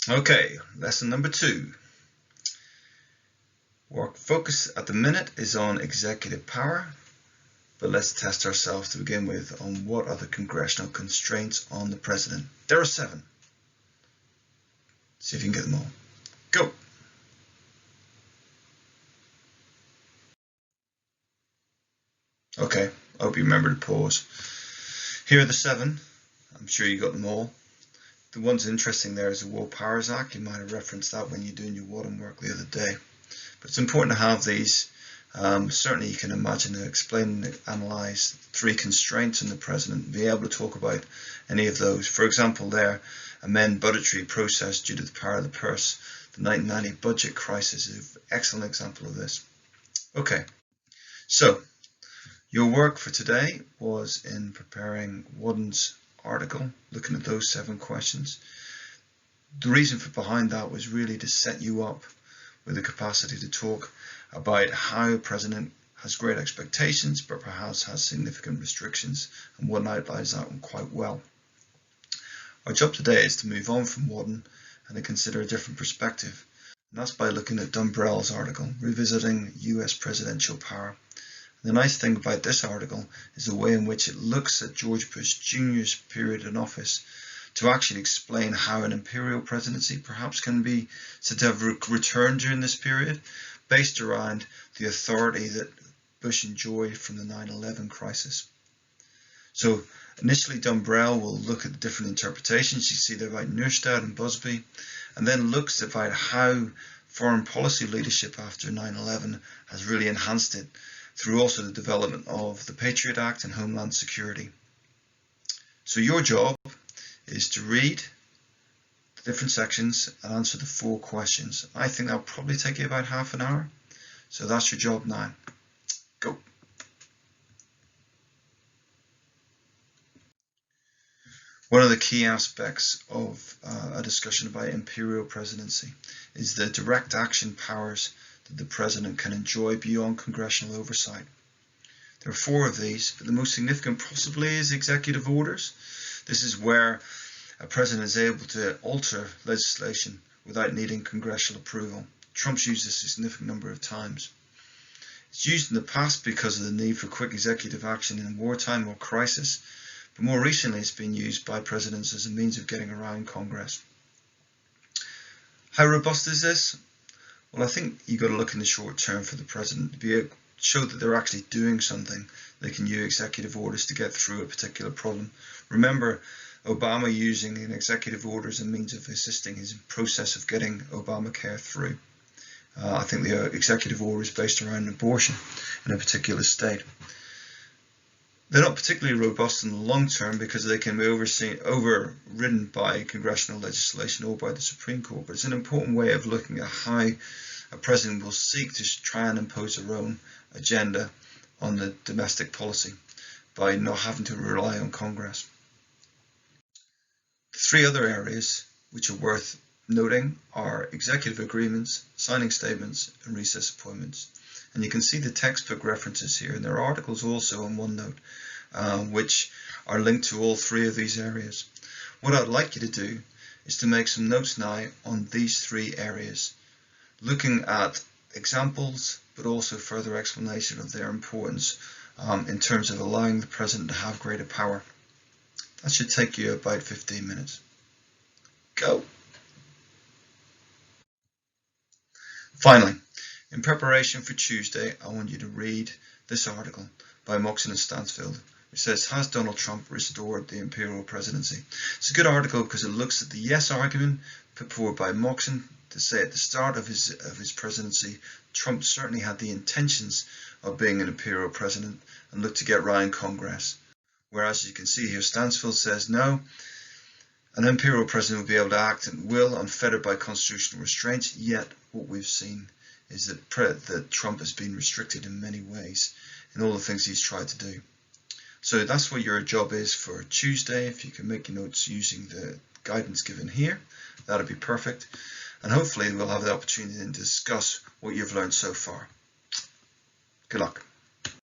Okay, lesson number 2. Work focus at the minute is on executive power, but let's test ourselves to begin with on what are the congressional constraints on the president. There are 7. See if you can get them all. Go! Okay, I hope you remember to pause. Here are the 7. I'm sure you got them all. The one's interesting there is the World Powers Act. You might have referenced that when you're doing your Wadham work the other day. But it's important to have these. Certainly you can imagine and explain and analyse 3 constraints on the president and be able to talk about any of those. For example there, amend budgetary process due to the power of the purse. The 1990 budget crisis is an excellent example of this. Okay, so your work for today was in preparing Wadham's article, looking at those 7 questions. The reason behind that was really to set you up with the capacity to talk about how a president has great expectations but perhaps has significant restrictions, and Wadham outlines that one quite well. Our job today is to move on from Wadham and to consider a different perspective, and that's by looking at Dumbrell's article, Revisiting US Presidential Power. The nice thing about this article is the way in which it looks at George Bush Jr.'s period in office to actually explain how an imperial presidency perhaps can be said to have returned during this period, based around the authority that Bush enjoyed from the 9/11 crisis. So initially Dumbrell will look at the different interpretations. You see there about Neustadt and Busby, and then looks about how foreign policy leadership after 9/11 has really enhanced it, through also the development of the Patriot Act and Homeland Security. So your job is to read the different sections and answer the 4 questions. I think that'll probably take you about half an hour. So that's your job now. Go. One of the key aspects of a discussion about imperial presidency is the direct action powers that the president can enjoy beyond congressional oversight. There are 4 of these, but the most significant possibly is executive orders. This is where a president is able to alter legislation without needing congressional approval. Trump's used this a significant number of times. It's used in the past because of the need for quick executive action in wartime or crisis, but more recently it's been used by presidents as a means of getting around Congress. How robust is this? Well, I think you've got to look in the short term for the president to be able to show that they're actually doing something. They can use executive orders to get through a particular problem. Remember Obama using an executive order as a means of assisting his process of getting Obamacare through. I think the executive order is based around abortion in a particular state. They're not particularly robust in the long term because they can be overridden by congressional legislation or by the Supreme Court, but it's an important way of looking at how a president will seek to try and impose their own agenda on the domestic policy by not having to rely on Congress. The 3 other areas which are worth noting are executive agreements, signing statements, and recess appointments. And you can see the textbook references here, and there are articles also on OneNote which are linked to all 3 of these areas. What I'd like you to do is to make some notes now on these 3 areas, looking at examples but also further explanation of their importance in terms of allowing the president to have greater power. That should take you about 15 minutes. Go! Finally, in preparation for Tuesday, I want you to read this article by Moxon and Stansfield, which says, Has Donald Trump restored the imperial presidency? It's a good article because it looks at the yes argument put forward by Moxon to say at the start of his presidency, Trump certainly had the intentions of being an imperial president and looked to get around Congress. Whereas you can see here, Stansfield says no, an imperial president will be able to act and will unfettered by constitutional restraints, yet what we've seen is that Trump has been restricted in many ways in all the things he's tried to do. So that's what your job is for Tuesday. If you can make your notes using the guidance given here, that'd be perfect. And hopefully we'll have the opportunity to discuss what you've learned so far. Good luck.